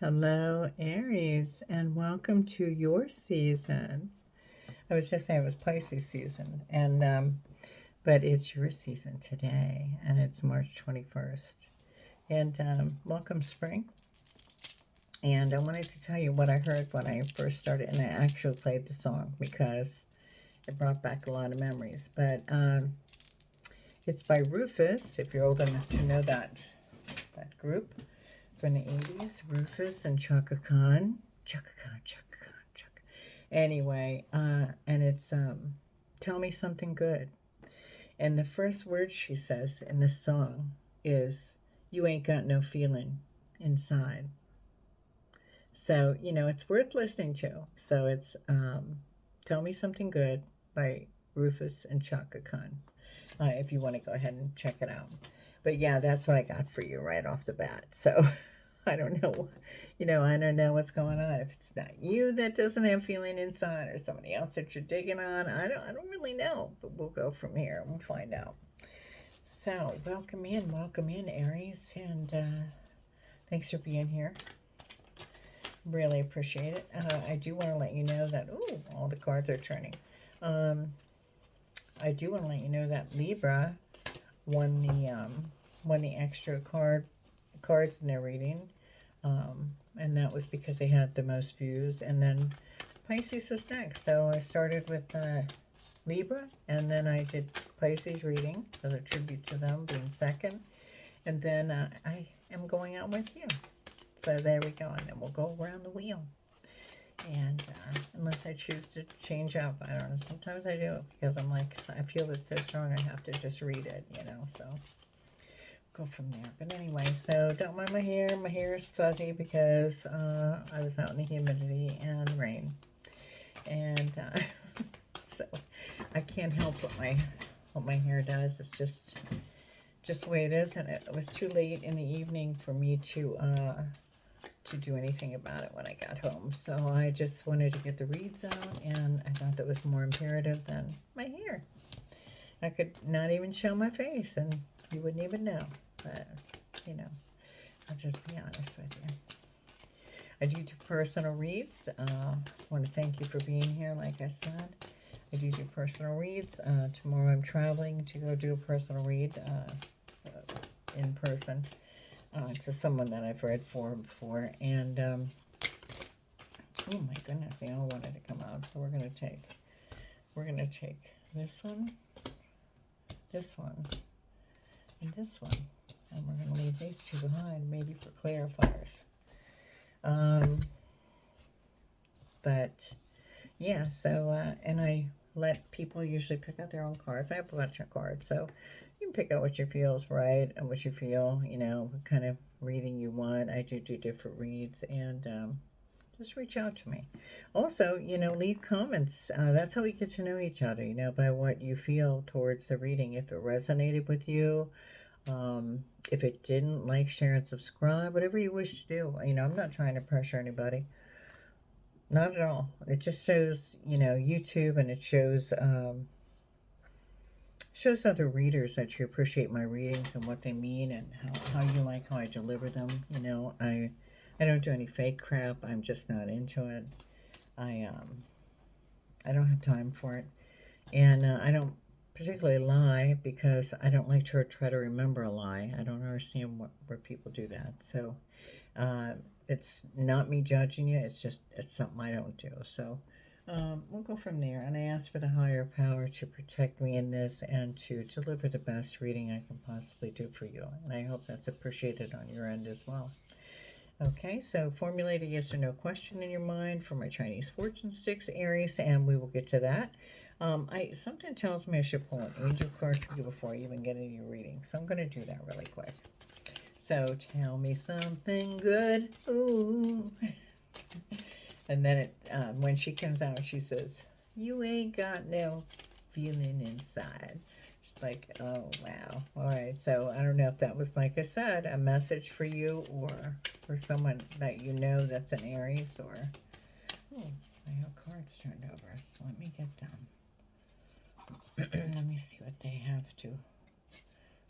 Hello, Aries, and welcome to your season. I was just saying it was Pisces season, but it's your season today, and it's March 21st. And welcome, spring. And I wanted to tell you what I heard when I first started, and I actually played the song because it brought back a lot of memories. But it's by Rufus, if you're old enough to know that group from the 80s, Rufus and Chaka Khan. Chaka Khan, Chaka Khan, Chaka. Anyway, and it's Tell Me Something Good. And the first word she says in this song is, you ain't got no feeling inside. So, it's worth listening to. So it's Tell Me Something Good by Rufus and Chaka Khan, if you want to go ahead and check it out. But yeah, that's what I got for you right off the bat. So I don't know, I don't know what's going on. If it's not you that doesn't have feeling inside or somebody else that you're digging on, I don't really know. But we'll go from here and we'll find out. So welcome in, Aries, and thanks for being here. Really appreciate it. I do want to let you know that, all the cards are turning. I do want to let you know that Libra won the extra cards in their reading, and that was because they had the most views. And then Pisces was next, so I started with Libra, and then I did Pisces reading as a tribute to them being second, and then I am going out with you. So there we go, and then we'll go around the wheel. And unless I choose to change up, I don't know. Sometimes I do, because I'm like, I feel it's so strong, I have to just read it, so go from there. But anyway, so don't mind my hair. My hair is fuzzy because I was out in the humidity and rain. And so I can't help what my hair does. It's just the way it is. And it was too late in the evening for me to do anything about it when I got home. So I just wanted to get the reeds out, and I thought that was more imperative than my hair. I could not even show my face, and you wouldn't even know. But, I'll just be honest with you. I do personal reads. I want to thank you for being here, like I said. I do personal reads. Tomorrow I'm traveling to go do a personal read in person. To someone that I've read for before, and oh my goodness, they all wanted to come out. So we're gonna take this one, and this one, and we're gonna leave these two behind, maybe for clarifiers. But yeah, so and I let people usually pick out their own cards. I have a bunch of cards, so you can pick out what you feel is right and what you feel, what kind of reading you want. I do different reads, and just reach out to me. Also, leave comments. That's how we get to know each other, by what you feel towards the reading. If it resonated with you, if it didn't, like, share, and subscribe, whatever you wish to do. I'm not trying to pressure anybody. Not at all. It just shows, YouTube, and it shows other readers that you appreciate my readings and what they mean, and how you like how I deliver them. I don't do any fake crap. I'm just not into it. I don't have time for it, and I don't particularly lie because I don't like to try to remember a lie. I don't understand where people do that. So it's not me judging you. It's something I don't do. So we'll go from there. And I ask for the higher power to protect me in this and to deliver the best reading I can possibly do for you. And I hope that's appreciated on your end as well. Okay, so formulate a yes or no question in your mind for my Chinese fortune sticks, Aries, and we will get to that. Something tells me I should pull an angel card for you before I even get into your reading. So I'm going to do that really quick. So tell me something good. Ooh. And then when she comes out, she says, you ain't got no feeling inside. She's like, oh, wow. All right. So I don't know if that was, like I said, a message for you or for someone that that's an Aries, or... Oh, I have cards turned over. So let me get them. Let me see what they have to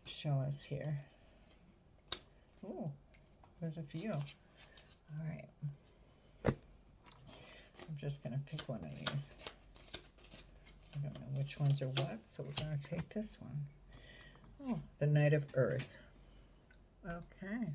show us here. Oh, there's a few. All right. pick one of these. I don't know which ones are what, so we're going to take this one. Oh, the Knight of Earth. Okay.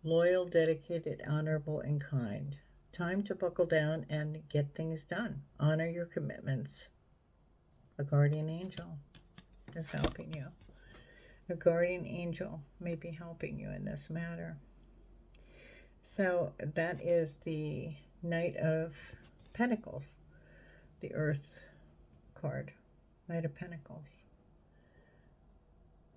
Loyal, dedicated, honorable, and kind. Time to buckle down and get things done. Honor your commitments. A guardian angel is helping you. A guardian angel may be helping you in this matter. So that is the Knight of Pentacles, the Earth card, Knight of Pentacles.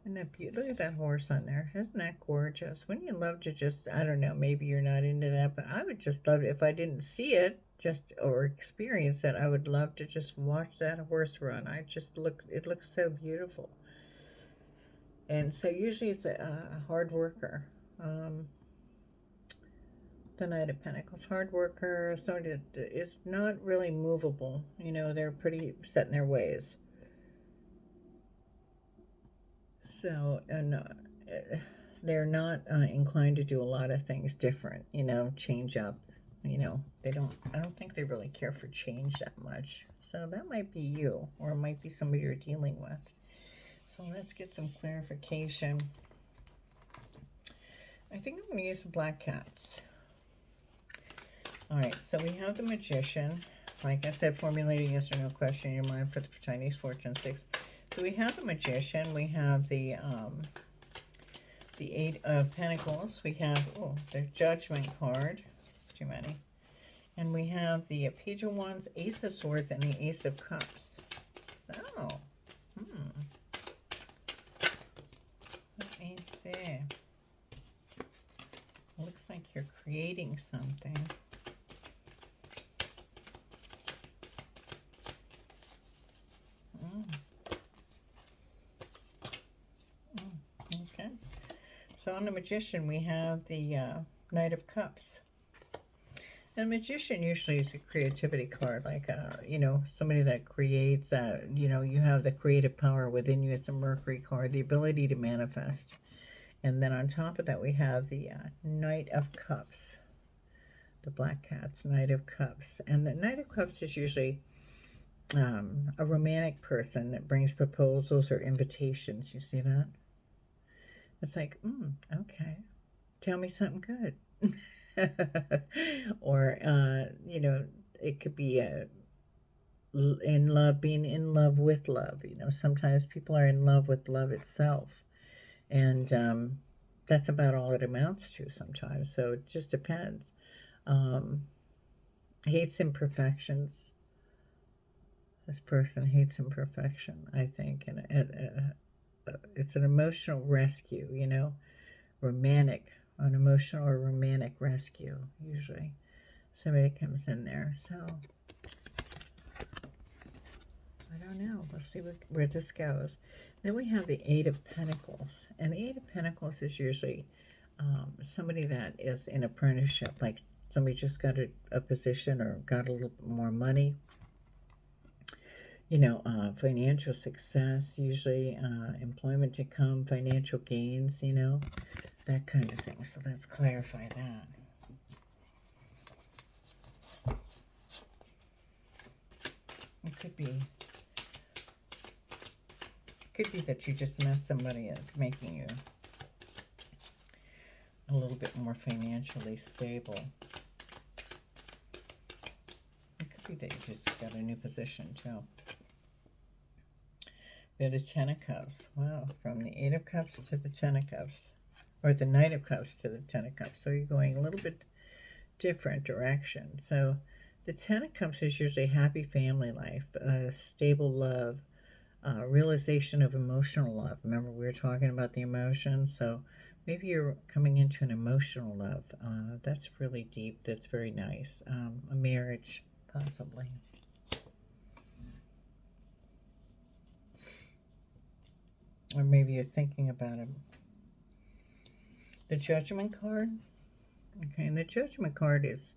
Isn't that beautiful? Look at that horse on there. Isn't that gorgeous? Wouldn't you love to just, I don't know, maybe you're not into that, but I would just love it. If I didn't see it, just, or experience it, I would love to just watch that horse run. It looks so beautiful. And so usually it's a hard worker. The Knight of Pentacles, hard worker, somebody that is not really movable. You know, they're pretty set in their ways. So, and they're not inclined to do a lot of things different, you know, change up. You know, I don't think they really care for change that much. So that might be you, or it might be somebody you're dealing with. So let's get some clarification. I think I'm going to use the black cats. All right, so we have the Magician. Like I said, formulate a yes or no question in your mind for the Chinese Fortune 6. So we have the Magician. We have the Eight of Pentacles. We have, the Judgment card. Too many. And we have the Page of Wands, Ace of Swords, and the Ace of Cups. So, let me see. Looks like you're creating something. Okay. So on the Magician, we have the Knight of Cups. And Magician usually is a creativity card, like, you know, somebody that creates, you know, you have the creative power within you. It's a Mercury card, the ability to manifest. And then on top of that, we have the Knight of Cups, the Black Cats, Knight of Cups. And the Knight of Cups is usually a romantic person that brings proposals or invitations. You see that? It's like, okay, tell me something good. Or, you know, it could be in love, being in love with love. You know, sometimes people are in love with love itself. And that's about all it amounts to sometimes. So it just depends. Hates imperfections. This person hates imperfection, I think. And it's an emotional rescue, you know, romantic, an emotional or romantic rescue, usually. Somebody comes in there. So, I don't know. Let's see where this goes. Then we have the Eight of Pentacles. And the Eight of Pentacles is usually somebody that is in apprenticeship, like somebody just got a position or got a little bit more money. You know, financial success, usually employment to come, financial gains, you know, that kind of thing. So let's clarify that. It could be that you just met somebody that's making you a little bit more financially stable. It could be that you just got a new position too. We have the Ten of Cups. Wow, from the Eight of Cups to the Ten of Cups. Or the Knight of Cups to the Ten of Cups. So you're going a little bit different direction. So the Ten of Cups is usually happy family life, stable love, realization of emotional love. Remember, we were talking about the emotions. So maybe you're coming into an emotional love. That's really deep. That's very nice. A marriage, possibly. Or maybe you're thinking about it. The Judgment card. Okay, and the Judgment card is,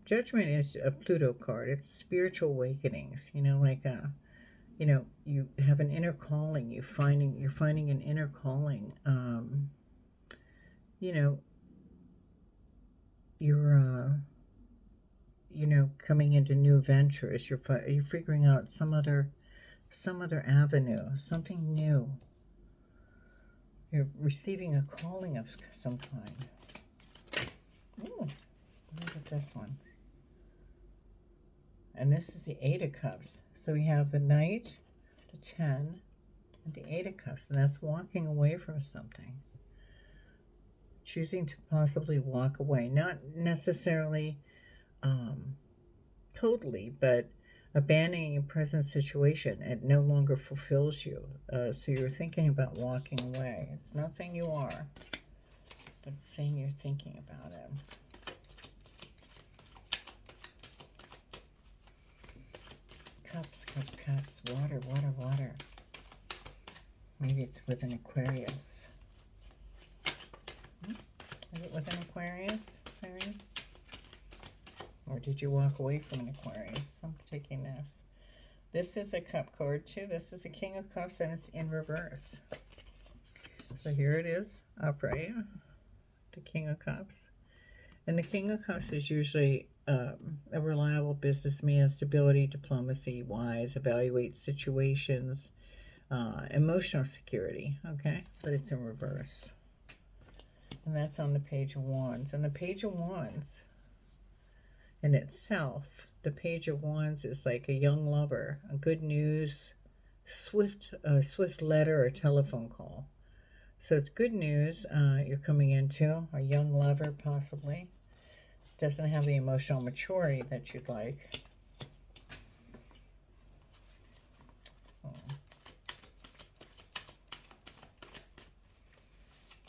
Judgment is a Pluto card. It's spiritual awakenings. You know, like, you know, you have an inner calling. You're finding an inner calling. You know, you know, coming into new ventures. You're figuring out some other avenue, something new. You're receiving a calling of some kind. Ooh, look at this one. And this is the Eight of Cups. So we have the Knight, the 10, and the Eight of Cups. And that's walking away from something. Choosing to possibly walk away. Not necessarily totally, but abandoning your present situation. It no longer fulfills you. So you're thinking about walking away. It's not saying you are, but it's saying you're thinking about it. Cups, cups, cups. Water, water, water. Maybe it's with an Aquarius. Is it with an Aquarius, Aries? Or did you walk away from an Aquarius? I'm taking this. This is a cup card too. This is a King of Cups and it's in reverse. So here it is, upright. The King of Cups. And the King of Cups is usually a reliable businessman, stability, diplomacy, wise, evaluate situations, emotional security, okay? But it's in reverse. And that's on the Page of Wands. And the Page of Wands in itself, the Page of Wands is like a young lover, a good news, swift letter or telephone call. So it's good news you're coming into, a young lover possibly. Doesn't have the emotional maturity that you'd like.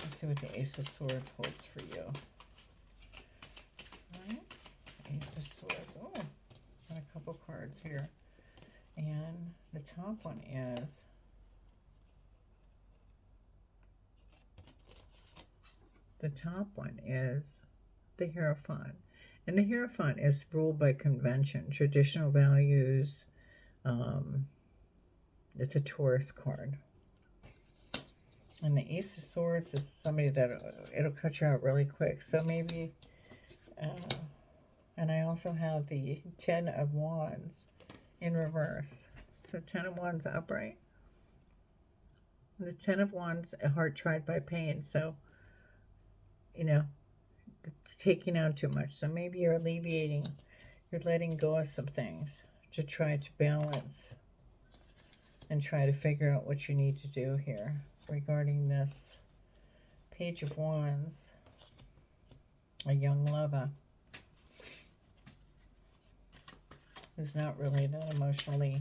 Let's see what the Ace of Swords holds for you. All right. Ace of Swords. Oh, got a couple cards here. And the top one is the Hierophant. And the Hierophant is ruled by convention, traditional values. It's a Taurus card. And the Ace of Swords is somebody that it'll cut you out really quick. So maybe, and I also have the 10 of Wands in reverse. So 10 of Wands upright. The 10 of Wands, a heart tried by pain. So, you know, it's taking out too much. So maybe you're alleviating, you're letting go of some things to try to balance and try to figure out what you need to do here regarding this Page of Wands, a young lover who's not really that emotionally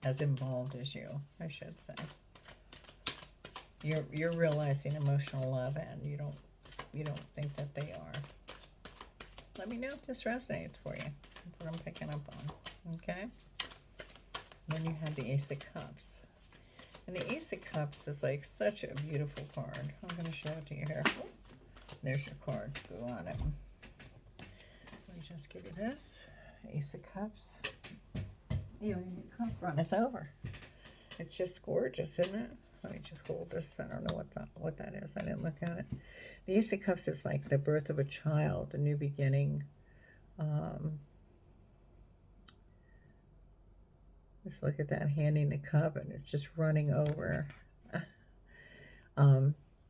as involved as you, I should say. You're realizing emotional love, and you don't think that they are. Let me know if this resonates for you. That's what I'm picking up on. Okay. Then you have the Ace of Cups, and the Ace of Cups is like such a beautiful card. I'm going to show it to you here. There's your card. Go on it. Let me just give you this Ace of Cups. Even your cup runneth over. It's just gorgeous, isn't it? Let me just hold this. I don't know what that is. I didn't look at it. The Ace of Cups is like the birth of a child, a new beginning. Just look at that, handing the cup, and it's just running over.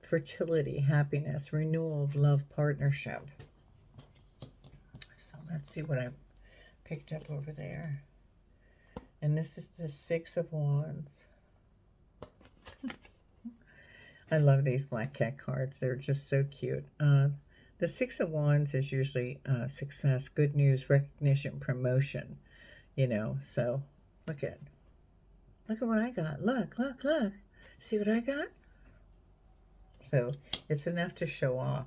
Fertility, happiness, renewal of love, partnership. So let's see what I picked up over there. And this is the Six of Wands. I love these black cat cards. They're just so cute. The Six of Wands is usually success, good news, recognition, promotion. You know, so look at what I got. Look. See what I got? So it's enough to show off.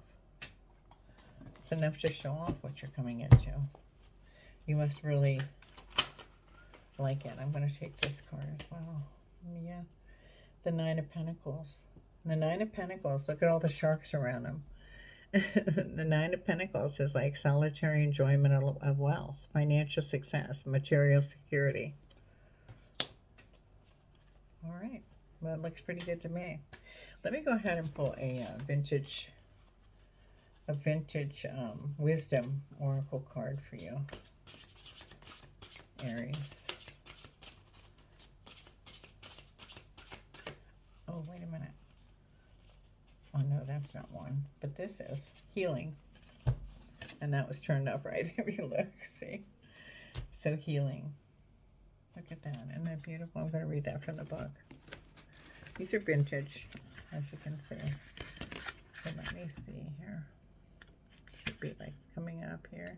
It's enough to show off what you're coming into. You must really like it. I'm going to take this card as well. Yeah. The Nine of Pentacles. The Nine of Pentacles, look at all the sharks around them. The Nine of Pentacles is like solitary enjoyment of wealth, financial success, material security. All right. Well, it looks pretty good to me. Let me go ahead and pull a vintage a vintage wisdom oracle card for you, Aries. Oh, wait a minute. Oh, no, that's not one. But this is healing. And that was turned up right. If you look, see? So healing. Look at that. Isn't that beautiful? I'm going to read that from the book. These are vintage, as you can see. So let me see here. Should be like coming up here.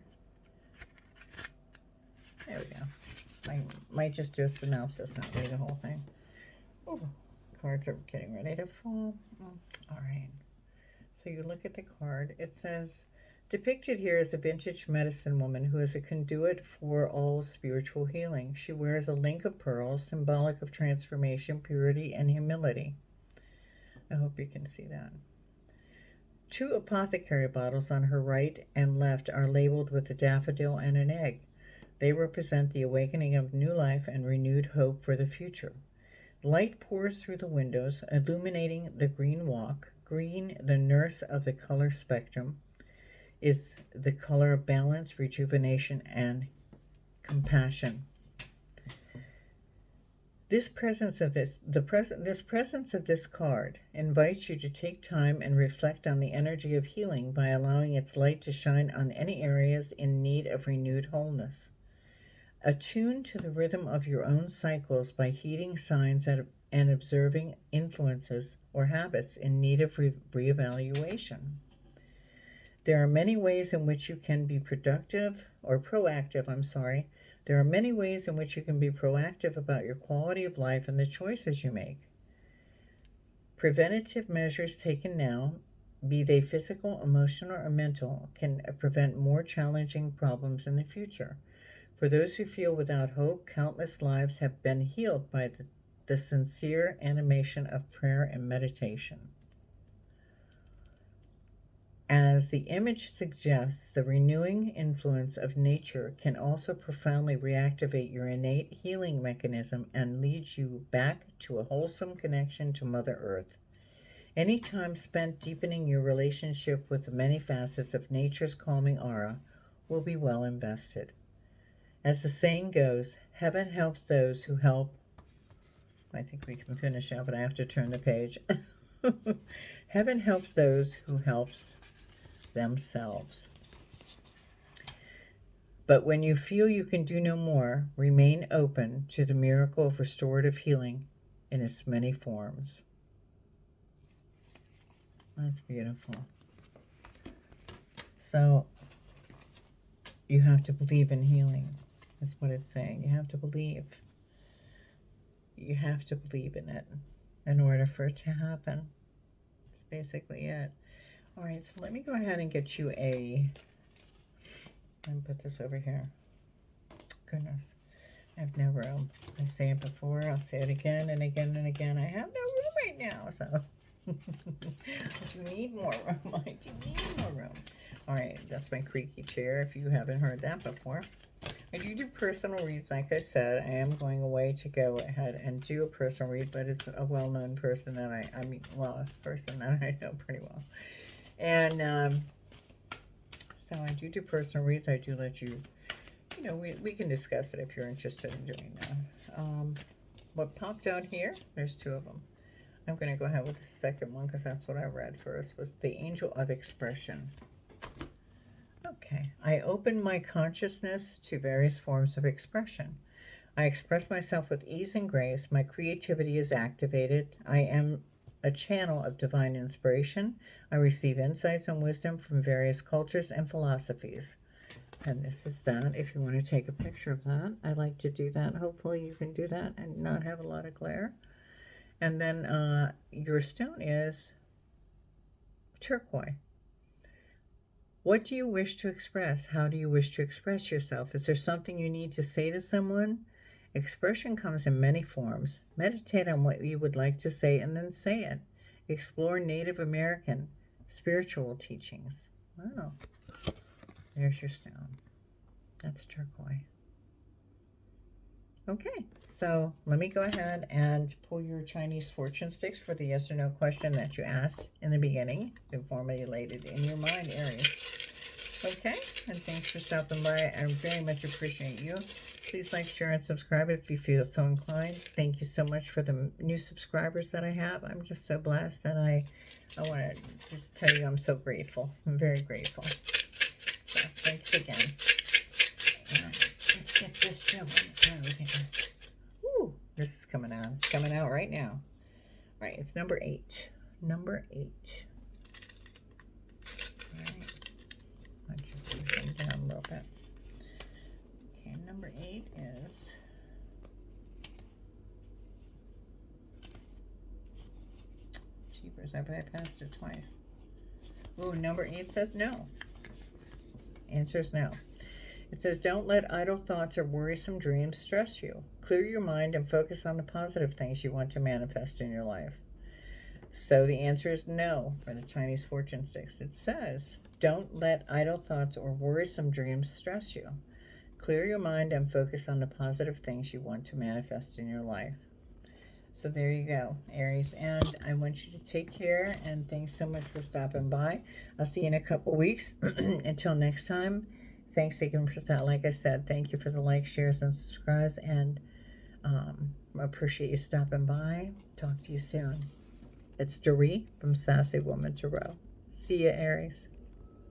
There we go. I might just do a synopsis, not read the whole thing. Oh, cards are getting ready to fall. All right. So you look at the card. It says, depicted here is a vintage medicine woman who is a conduit for all spiritual healing. She wears a link of pearls, symbolic of transformation, purity, and humility. I hope you can see that. 2 apothecary bottles on her right and left are labeled with a daffodil and an egg. They represent the awakening of new life and renewed hope for the future. Light pours through the windows, illuminating the green walk. Green, the nurse of the color spectrum, is the color of balance, rejuvenation, and compassion. This presence of this card invites you to take time and reflect on the energy of healing by allowing its light to shine on any areas in need of renewed wholeness. Attune to the rhythm of your own cycles by heeding signs and observing influences or habits in need of reevaluation. There are many ways in which you can be proactive. There are many ways in which you can be proactive about your quality of life and the choices you make. Preventative measures taken now, be they physical, emotional, or mental, can prevent more challenging problems in the future. For those who feel without hope, countless lives have been healed by the sincere animation of prayer and meditation. As the image suggests, the renewing influence of nature can also profoundly reactivate your innate healing mechanism and lead you back to a wholesome connection to Mother Earth. Any time spent deepening your relationship with the many facets of nature's calming aura will be well invested. As the saying goes, heaven helps those who help. I think we can finish now, but I have to turn the page. Heaven helps those who helps themselves. But when you feel you can do no more, remain open to the miracle of restorative healing in its many forms. That's beautiful. So you have to believe in healing. That's what it's saying. You have to believe. You have to believe in it in order for it to happen. That's basically it. All right, so let me go ahead and get you and put this over here. Goodness, I have no room. I say it before, I'll say it again and again and again. I have no room right now, so I do need more room. I do need more room. All right, that's my creaky chair, if you haven't heard that before. I do personal reads, like I said. I am going away to go ahead and do a personal read, but it's a well-known person that a person that I know pretty well. And so I do personal reads. I do let you, we can discuss it if you're interested in doing that. What popped out here, there's 2 of them. I'm going to go ahead with the second one because that's what I read first, was the Angel of Expression. Okay, I open my consciousness to various forms of expression. I express myself with ease and grace. My creativity is activated. I am a channel of divine inspiration. I receive insights and wisdom from various cultures and philosophies. And this is that. If you want to take a picture of that, I like to do that. Hopefully you can do that and not have a lot of glare. And then your stone is turquoise. What do you wish to express? How do you wish to express yourself? Is there something you need to say to someone? Expression comes in many forms. Meditate on what you would like to say and then say it. Explore Native American spiritual teachings. Wow. There's your stone. That's turquoise. Okay, so let me go ahead and pull your Chinese fortune sticks for the yes or no question that you asked in the beginning to formulate it in your mind, Aries. Okay, and thanks for stopping by. I very much appreciate you. Please like, share, and subscribe if you feel so inclined. Thank you so much for the new subscribers that I have. I'm just so blessed, and I want to just tell you I'm so grateful. I'm very grateful. So thanks again. Let's get this going. Ooh, this is coming out. It's coming out right now. All right, it's number 8. Number 8. All right. Let's just move them down a little bit. Okay, number 8 is... Jeepers, I bypassed it twice. Ooh, number 8 says no. Answer is no. It says, don't let idle thoughts or worrisome dreams stress you. Clear your mind and focus on the positive things you want to manifest in your life. So the answer is no for the Chinese fortune sticks. It says, don't let idle thoughts or worrisome dreams stress you. Clear your mind and focus on the positive things you want to manifest in your life. So there you go, Aries. And I want you to take care, and thanks so much for stopping by. I'll see you in a couple weeks. Until next time, thanks again for that. Like I said, thank you for the likes, shares, and subscribes, and I appreciate you stopping by. Talk to you soon. It's Doree from Sassy Woman Tarot. See you, Aries.